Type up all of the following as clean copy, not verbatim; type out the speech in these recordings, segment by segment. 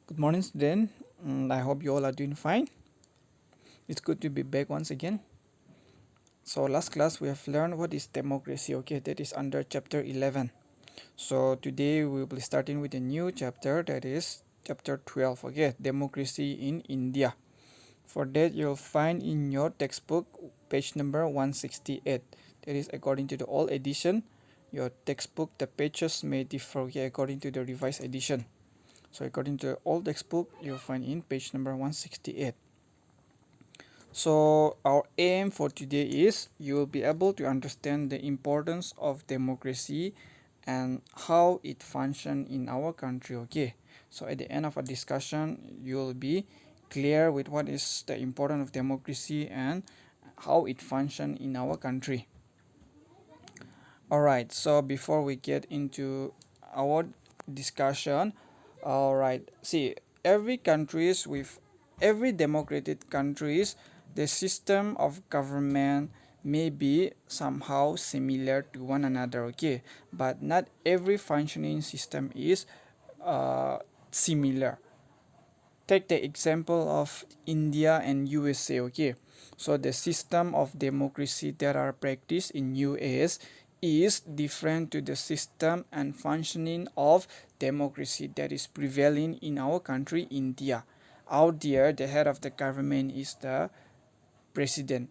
Good morning, student. I hope you all are doing fine. It's good to be back once again. So last class we have learned what is democracy. Okay, that is under chapter 11. So today we will be starting with a new chapter, that is chapter 12. Okay, democracy in India. For that you'll find in your textbook page number 168. That is according to the old edition. Your textbook, the pages may differ, okay, according to the revised edition. So according to the old textbook, you'll find in page number 168. So our aim for today is you will be able to understand the importance of democracy and how it functions in our country. Okay, so at the end of our discussion you will be clear with what is the importance of democracy and how it functions in our country. All right, so before we get into our discussion, all right, see, every democratic countries, the system of government may be somehow similar to one another, okay, but not every functioning system is similar. Take the example of India and USA, okay. So the system of democracy that are practiced in US is different to the system and functioning of democracy that is prevailing in our country, India. Out there, the head of the government is the president.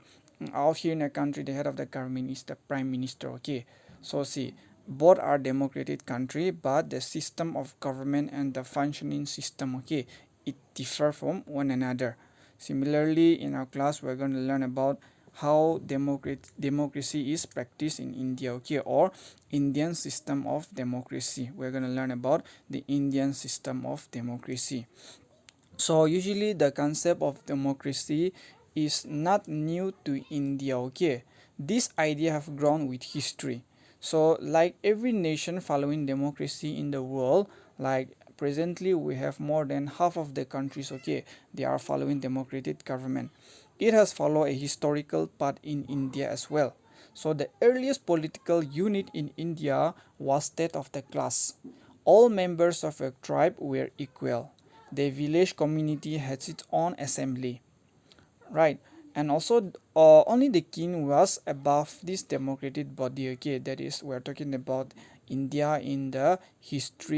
Out here in a country, the head of the government is the prime minister, okay. So see, both are democratic country, but the system of government and the functioning system, okay, it differ from one another. Similarly, in our class we're going to learn about how democracy is practiced in India, okay, or Indian system of democracy. We're going to learn about the Indian system of democracy. So usually the concept of democracy is not new to India, okay. This idea have grown with history. So like every nation following democracy in the world, like presently we have more than half of the countries, okay, they are following democratic government. It has followed a historical path in India as well. So the earliest political unit in India was that of the class. All members of a tribe were equal. The village community has its own assembly, right? And also only the king was above this democratic body, okay. That is, we're talking about India in the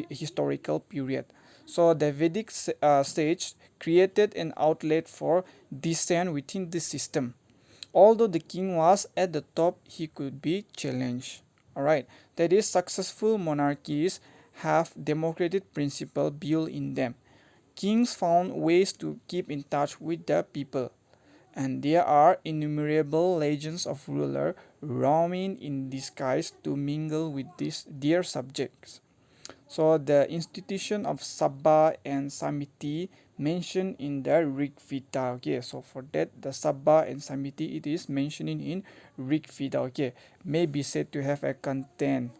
historical period. So the Vedic sage created an outlet for dissent within the system. Although the king was at the top, he could be challenged. Alright, that is, successful monarchies have democratic principle built in them. Kings found ways to keep in touch with the people, and there are innumerable legends of rulers roaming in disguise to mingle with their subjects. So the institution of Sabha and Samiti mentioned in the Rig Veda. Okay, so for that the Sabha and Samiti, it is mentioning in Rig Veda. Okay, may be said to have a content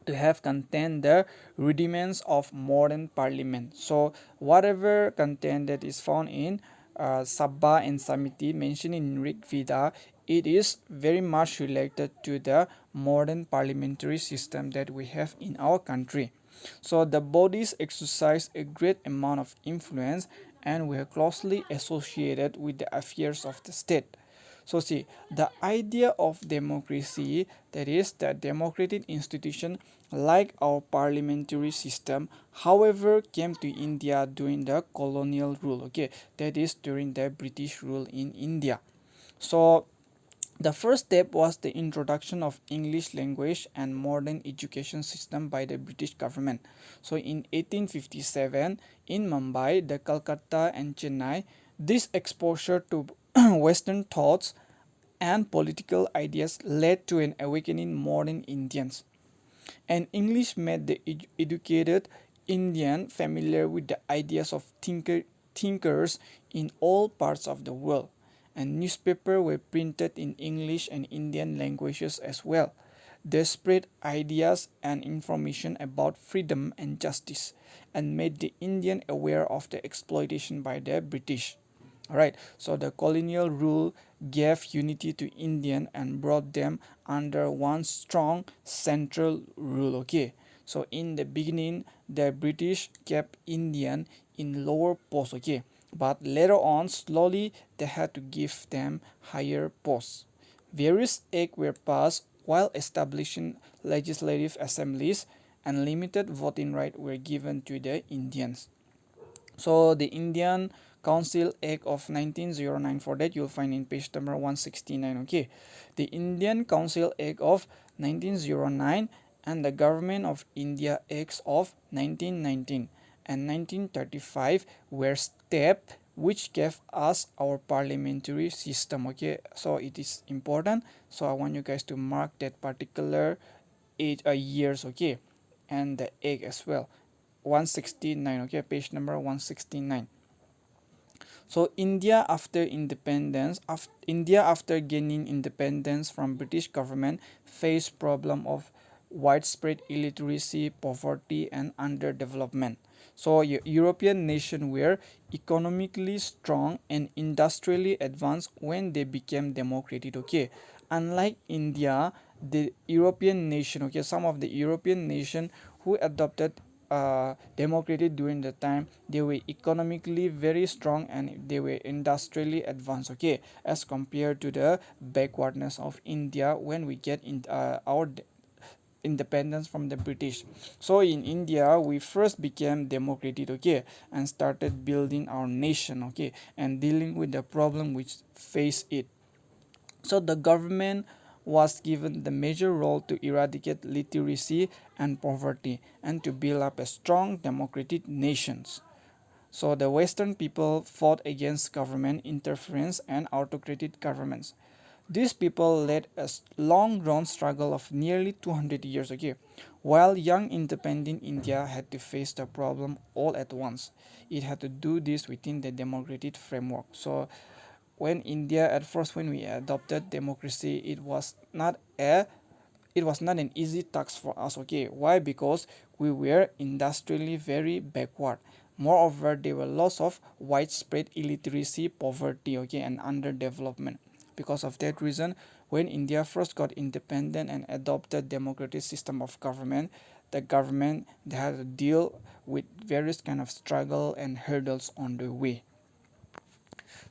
the rudiments of modern parliament. So whatever content that is found in Sabha and Samiti mentioned in Rig Veda, it is very much related to the modern parliamentary system that we have in our country. So the bodies exercise a great amount of influence and we are closely associated with the affairs of the state. So see, the idea of democracy, that is the democratic institution like our parliamentary system, however, came to India during the colonial rule, okay, that is during the British rule in India. So the first step was the introduction of English language and modern education system by the British government. So in 1857 in Mumbai, the Calcutta and Chennai, this exposure to Western thoughts and political ideas led to an awakening modern Indians. And English made the educated Indian familiar with the ideas of thinkers in all parts of the world. And newspapers were printed in English and Indian languages as well. They spread ideas and information about freedom and justice and made the Indian aware of the exploitation by the British. Alright, so the colonial rule gave unity to Indian and brought them under one strong central rule. Okay, So in the beginning, the British kept Indian in lower posts, okay, but later on, slowly they had to give them higher posts. Various acts were passed while establishing legislative assemblies, and limited voting rights were given to the Indians. So the Indian Council Act of 1909, for that you'll find in page number 169. Okay, the Indian Council Act of 1909 and the Government of India Acts of 1919 and 1935 were steps which gave us our parliamentary system. Okay, so it is important, so I want you guys to mark that particular years, okay, and the egg as well. 169, okay, page number 169. So India after gaining independence from British government faced problem of widespread illiteracy, poverty and underdevelopment. So European nations were economically strong and industrially advanced when they became democratic, okay. Unlike India, the European nation, okay, some of the European nation who adopted democratic during the time, they were economically very strong and they were industrially advanced, okay, as compared to the backwardness of India when we get in our independence from the British. So in India we first became democratic, okay, and started building our nation, okay, and dealing with the problem which face it. So the government was given the major role to eradicate literacy and poverty and to build up a strong democratic nations. So the Western people fought against government interference and autocratic governments. These people led a long-run struggle of nearly 200 years, okay, while young independent India had to face the problem all at once. It had to do this within the democratic framework. So when India at first, when we adopted democracy, it was not an easy task for us, okay. Why? Because we were industrially very backward. Moreover, there were lots of widespread illiteracy, poverty, okay, and underdevelopment. Because of that reason, when India first got independent and adopted democratic system of government, the government, they had to deal with various kind of struggle and hurdles on the way.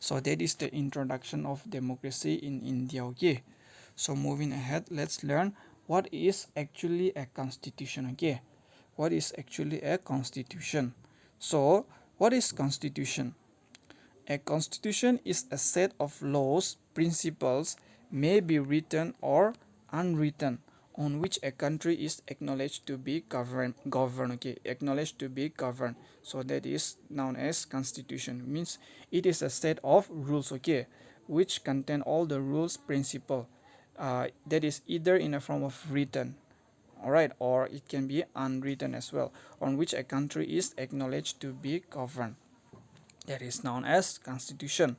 So that is the introduction of democracy in India, okay. So moving ahead, let's learn what is actually a constitution, okay. What is actually a constitution? So what is constitution? A constitution is a set of laws, principles, may be written or unwritten, on which a country is acknowledged to be governed, okay, acknowledged to be governed. So that is known as constitution. Means it is a set of rules, okay, which contain all the rules, principle, that is either in a form of written, all right, or it can be unwritten as well, on which a country is acknowledged to be governed. That is known as constitution.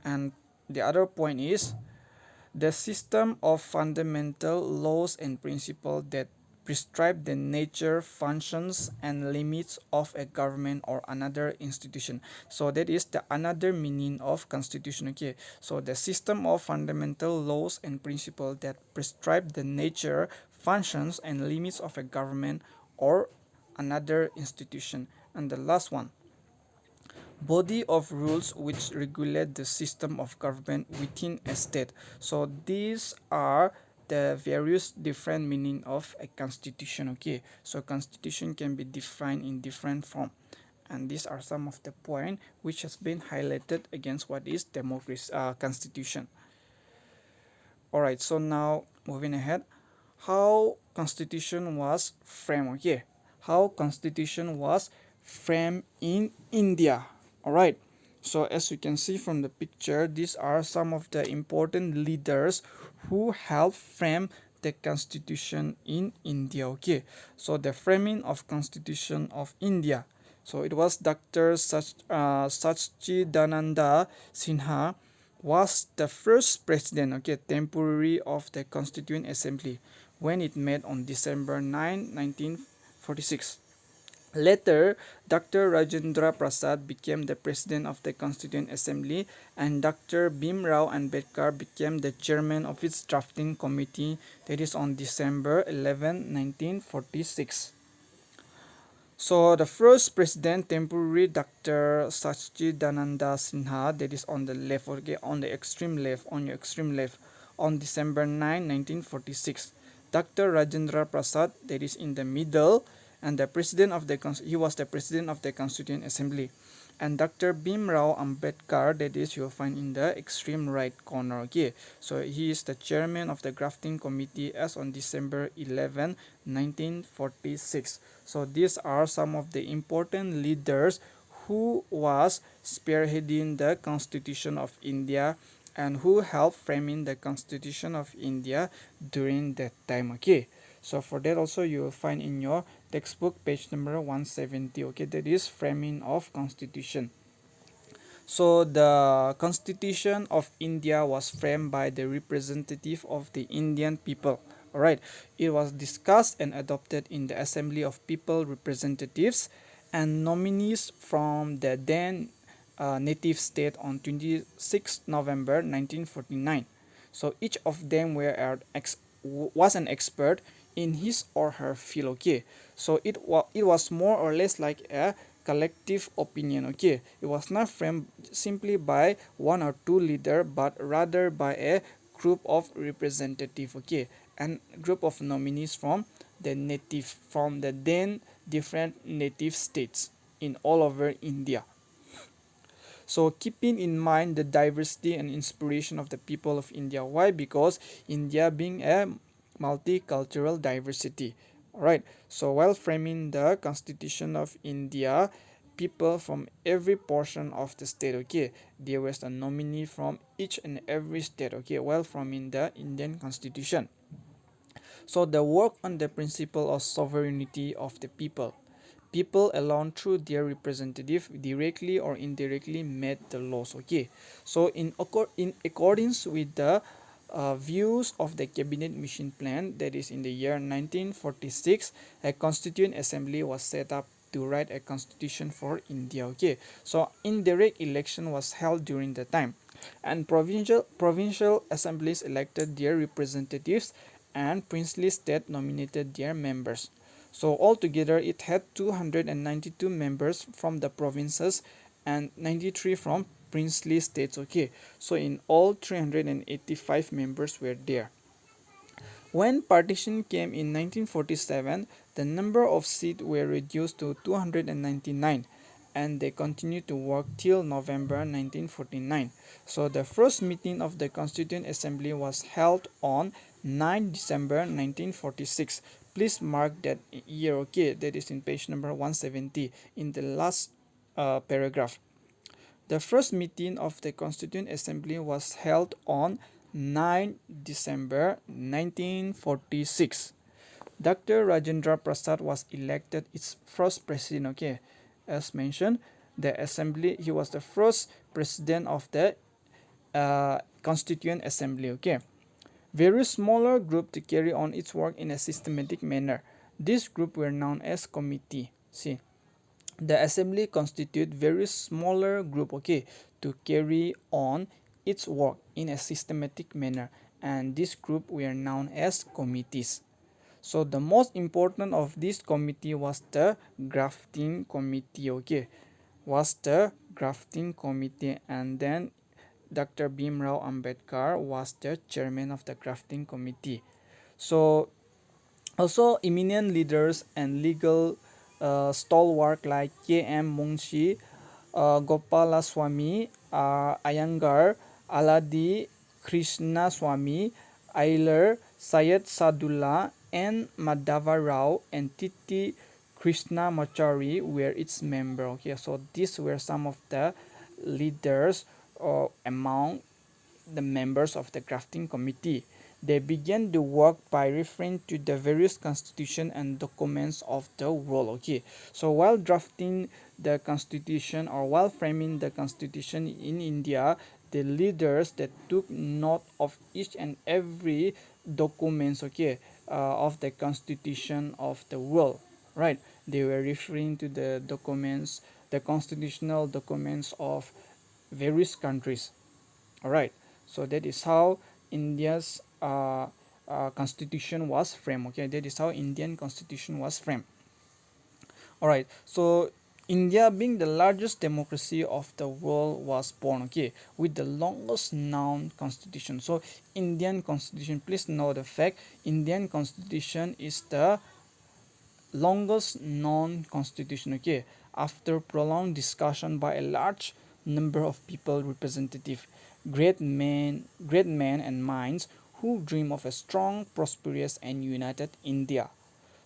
And the other point is the system of fundamental laws and principles that prescribe the nature, functions, and limits of a government or another institution. So that is the another meaning of constitution, okay. So the system of fundamental laws and principles that prescribe the nature, functions, and limits of a government or another institution. And the last one, body of rules which regulate the system of government within a state. So these are the various different meaning of a constitution, okay. So constitution can be defined in different form, and these are some of the point which has been highlighted against what is democracy, constitution. All right, so now moving ahead, how constitution was framed, okay. How constitution was framed in India. All right, so as you can see from the picture, these are some of the important leaders who helped frame the constitution in India, okay. So the framing of constitution of India, so it was Dr. Sachidananda Sinha was the first president, okay, temporary of the Constituent Assembly when it met on December 9, 1946. Later, Dr. Rajendra Prasad became the president of the Constituent Assembly and Dr. Bhimrao Ambedkar became the chairman of its drafting committee, that is on December 11, 1946. So the first president temporary Dr. Sachidananda Sinha, that is on the left, okay, on the extreme left, on your extreme left, on December 9, 1946. Dr. Rajendra Prasad, that is in the middle, and the president of the he was the president of the Constituent Assembly. And Dr. Bhimrao Ambedkar, that is you will find in the extreme right corner. Okay, so he is the chairman of the drafting committee as on December 11, 1946. So these are some of the important leaders who was spearheading the Constitution of India and who helped framing the Constitution of India during that time. Okay, so for that also you will find in your textbook page number 170. Okay, that is framing of Constitution. So the Constitution of India was framed by the representative of the Indian people. Alright, it was discussed and adopted in the Assembly of People Representatives and nominees from the then native state on 26 November 1949. So each of them was an expert in his or her field. Okay, so it was more or less like a collective opinion. Okay, it was not framed simply by one or two leader, but rather by a group of representative. Okay, and group of nominees from the then different native states in all over India. So keeping in mind the diversity and inspiration of the people of India. Why? Because India being a multicultural diversity. Alright, so while framing the Constitution of India, people from every portion of the state, okay, there was a nominee from each and every state, okay, while framing the Indian Constitution. So the work on the principle of sovereignty of the people. People alone through their representative directly or indirectly made the laws. Okay, so in accordance with the views of the cabinet mission plan, that is in the year 1946, a constituent assembly was set up to write a constitution for India. Okay, so indirect election was held during the time, and provincial assemblies elected their representatives, and princely state nominated their members. So altogether it had 292 members from the provinces and 93 from princely states. Okay, so in all 385 members were there. When partition came in 1947, the number of seats were reduced to 299, and they continued to work till November 1949. So the first meeting of the Constituent Assembly was held on 9 December 1946. Please mark that year. Okay, that is in page number 170 in the last paragraph. The first meeting of the Constituent Assembly was held on 9 December 1946. Dr. Rajendra Prasad was elected its first president. Okay, as mentioned, the assembly, he was the first president of the Constituent Assembly. Okay, very smaller group to carry on its work in a systematic manner. This group were known as committee. See, the assembly constitute very smaller group, okay, to carry on its work in a systematic manner, and this group were known as committees. So the most important of this committee was the drafting committee. Okay, was the drafting committee, and then Dr. Bhimrao Ambedkar was the chairman of the drafting committee. So also eminent leaders and legal stalwart like K.M. Munshi, Gopalaswamy, Iyengar, Aladi Krishnaswamy, Iyer, Syed Sadullah, and Madhava Rao and Titi Krishnamachari were its members. Okay, so these were some of the leaders among the members of the drafting committee. They began the work by referring to the various constitution and documents of the world. Okay, so while drafting the constitution or while framing the constitution in India, the leaders that took note of each and every documents, okay, of the constitution of the world, right? They were referring to the documents, the constitutional documents of various countries. All right, so that is how India's constitution was framed. Okay, that is how Indian constitution was framed. All right, so India, being the largest democracy of the world, was born, okay, with the longest known constitution. So Indian constitution, please know the fact, Indian constitution is the longest known constitution, okay, after prolonged discussion by a large number of people, representative, great men and minds who dream of a strong, prosperous and united India.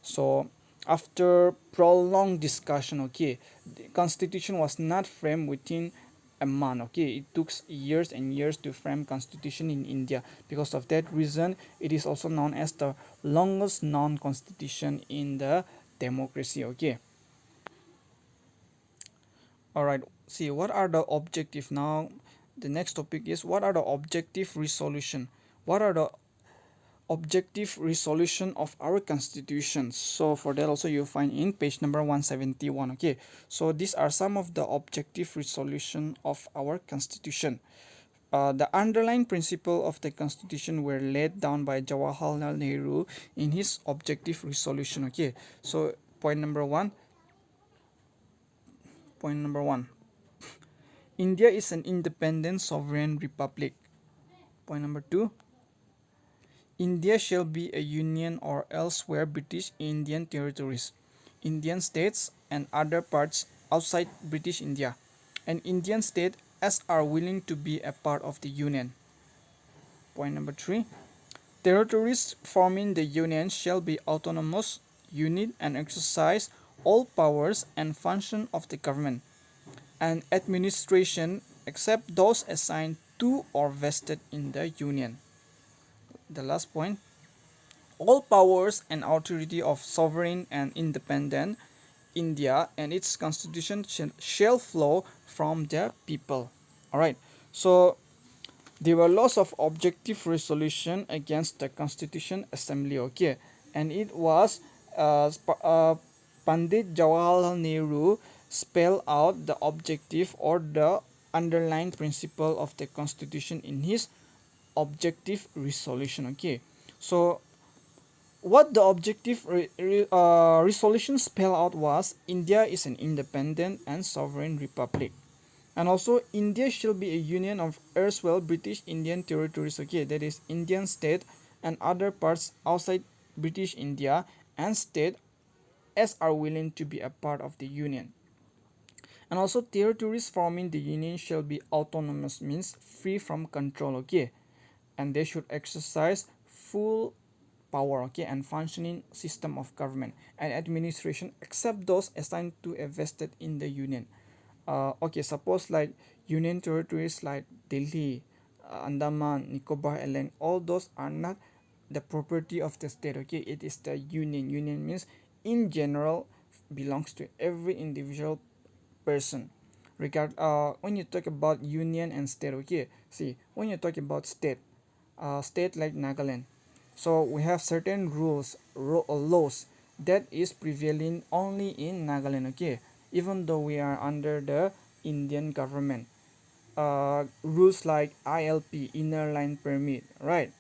So after prolonged discussion, okay, the constitution was not framed within a month, okay, it took years and years to frame constitution in India. Because of that reason, it is also known as the longest known constitution in the democracy, okay. All right, see what are the objective now. The next topic is what are the objective resolution, what are the objective resolution of our constitution. So for that also you find in page number 171, okay. So these are some of the objective resolution of our constitution. The underlying principle of the constitution were laid down by Jawaharlal Nehru in his objective resolution, okay. So point number one, India is an independent sovereign republic. Point number two, India shall be a union or elsewhere British Indian territories, Indian states and other parts outside British India, and Indian state as are willing to be a part of the union. Point number three, territories forming the union shall be autonomous unit and exercise all powers and function of the government and administration except those assigned to or vested in the union. The last point, all powers and authority of sovereign and independent India and its constitution shall flow from the people. All right. So there were lots of objective resolution against the Constitution Assembly. Okay, and it was Pandit Jawaharlal Nehru spell out the objective or the underlying principle of the Constitution in his objective resolution. Okay, so what the objective resolution spell out was India is an independent and sovereign republic, and also India shall be a union of erstwhile British Indian territories, okay, that is Indian state and other parts outside British India and state as are willing to be a part of the union. And also territories forming the union shall be autonomous, means free from control, okay, and they should exercise full power, okay, and functioning system of government and administration except those assigned to a vested in the union. Okay, suppose like union territories like Delhi, Andaman, Nicobar Island, all those are not the property of the state, okay, it is the union. Union means in general belongs to every individual person. When you talk about union and state, okay, see when you talk about state like Nagaland, so we have certain laws that is prevailing only in Nagaland, okay, even though we are under the Indian government. Rules like ILP, inner line permit, right?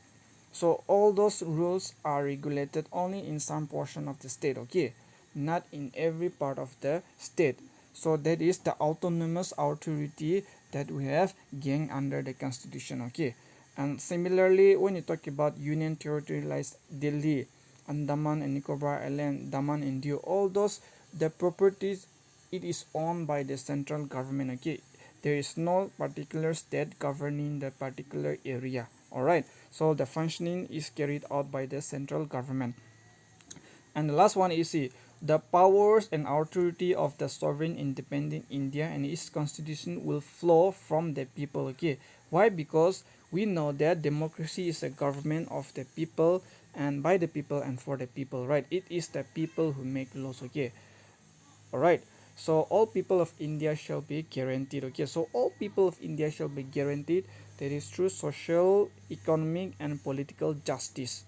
So all those rules are regulated only in some portion of the state, okay, not in every part of the state. So that is the autonomous authority that we have gained under the constitution, okay. And similarly, when you talk about union territory like Delhi, Andaman and Nicobar Island, Daman and Diu, all those the properties, it is owned by the central government, okay. There is no particular state governing the particular area. All right, so the functioning is carried out by the central government. And the last one is the powers and authority of the sovereign independent India and its constitution will flow from the people, okay. Why? Because we know that democracy is a government of the people and by the people and for the people, right? It is the people who make laws, okay. All right, so all people of India shall be guaranteed, okay. So all people of India shall be guaranteed that is through social, economic and political justice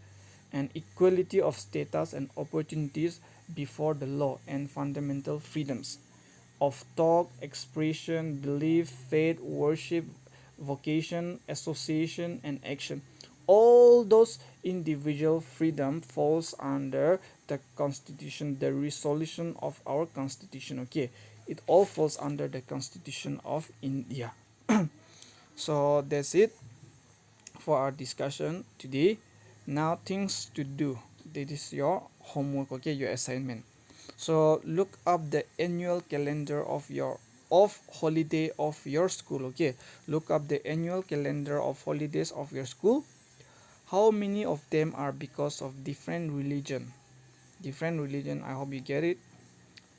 and equality of status and opportunities before the law and fundamental freedoms of thought, expression, belief, faith, worship, vocation, association and action. all those individual freedom falls under the constitution, the resolution of our constitution. Okay, it all falls under the constitution of India. So that's it for our discussion today. Now things to do. This is your homework, okay, your assignment. So look up the annual calendar of your holiday of your school. Okay, look up the annual calendar of holidays of your school. How many of them are because of different religion? Different religion, I hope you get it.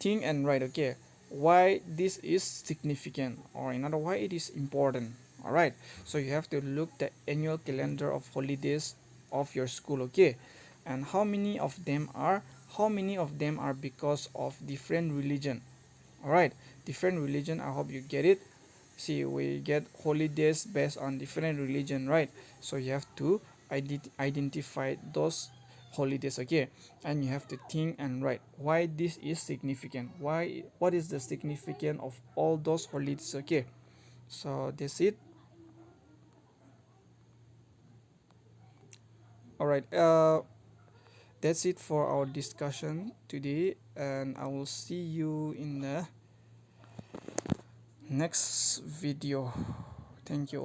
Think and write. Okay, why this is significant, or another why it is important. All right, so you have to look the annual calendar of holidays of your school. Okay, and how many of them are because of different religion. All right, different religion, I hope you get it. See, we get holidays based on different religion, right? So you have to identify those holidays. Okay, and you have to think and write why this is significant, what is the significance of all those holidays. Okay, so that's it. All right, that's it for our discussion today, and I will see you in the next video. Thank you all.